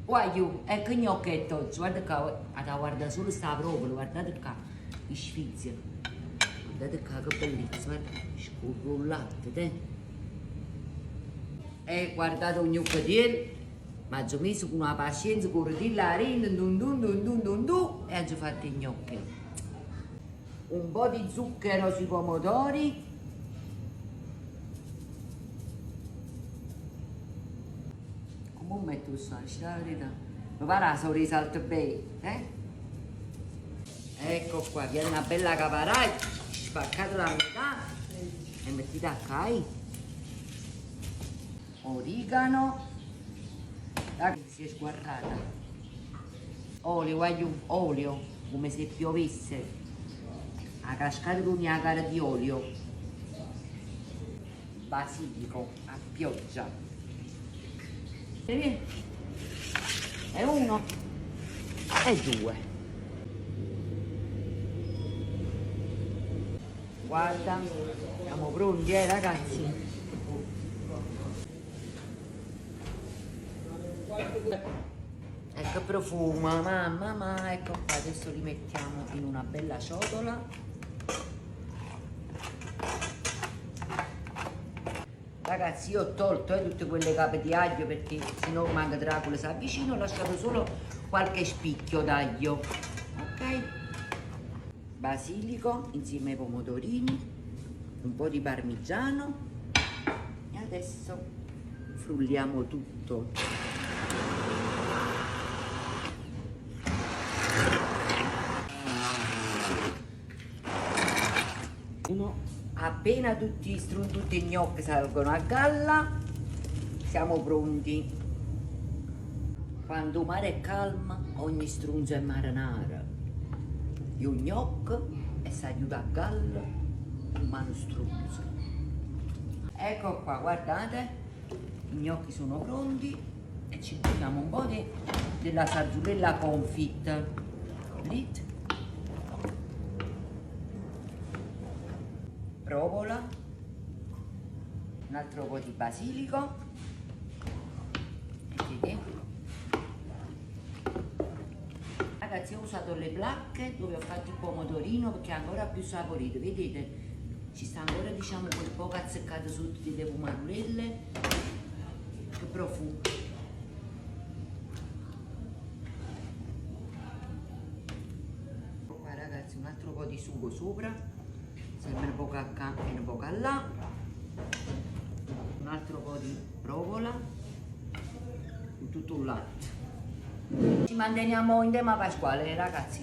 Guaglio, ecco il gnocchetto oggi, guarda qua, guarda solo sta proprio, guardate qua, che sfizia. Guardate qua che bellezza, guarda, scorro il latte, te. E guardate un gnocchetiere, ma ci ho messo con una pazienza, con la rina, e oggi ho fatto i gnocchi. Un po' di zucchero sui pomodori. Come metto il sale, ci dà la verità. Mi pare che risalto bene, Ecco qua, viene una bella caparà, spaccata da metà e mettete a caio. Origano, che si è sguarrata. Olio, come se piovesse. A cascata con una cara di olio. Basilico a pioggia. E uno e due. Guarda, siamo pronti ragazzi. Ecco profuma, mamma, ecco qua, adesso li mettiamo in una bella ciotola. Ragazzi, io ho tolto tutte quelle cape di aglio perché sennò manca Dracula si avvicina, ho lasciato solo qualche spicchio d'aglio, ok? Basilico insieme ai pomodorini, un po' di parmigiano e adesso frulliamo tutto. Appena tutti i gnocchi salgono a galla, siamo pronti. Quando il mare è calmo, ogni strunzo è marinara. Io gnocco e si aiuta a galla, umano strunzo. Ecco qua, guardate, i gnocchi sono pronti e ci mettiamo un po' della sarzulella confit. Lì. Provola, un altro po' di basilico, vedete? Ragazzi, ho usato le placche dove ho fatto il pomodorino perché è ancora più saporito, vedete? Ci sta ancora, diciamo, quel po' azzeccato sotto delle pomarulelle, che profumo. Qua ragazzi, un altro po' di sugo sopra. Sempre un po' qua e un po' là, un altro po' di provola, con tutto un latte. Ci manteniamo in tema pasquale ragazzi,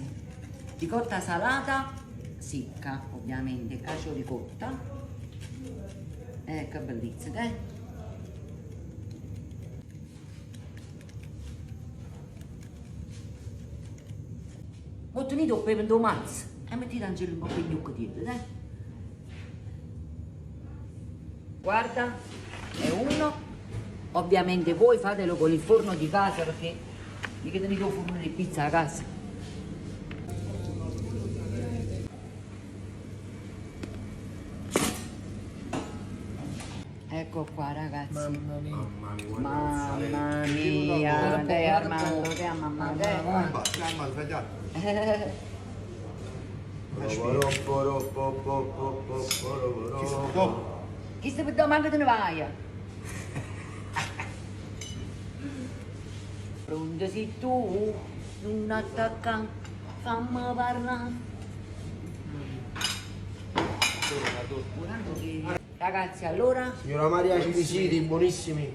ricotta salata, secca ovviamente, cacio ricotta, che bellezza, Ho tenuto un pepe in mazzo e mettete anche un po' di gnocchi, Guarda, è uno, ovviamente voi fatelo con il forno di casa perché mica tenete un forno di pizza a casa. Ecco qua ragazzi. Mamma mia. Mamma mia. Dai Armando, che a mamma Chi stai per manca te ne vai? Pronto sei tu, non attacca, fammi parlare. Ragazzi, allora? Signora Maria, ci visiti, buonissimi.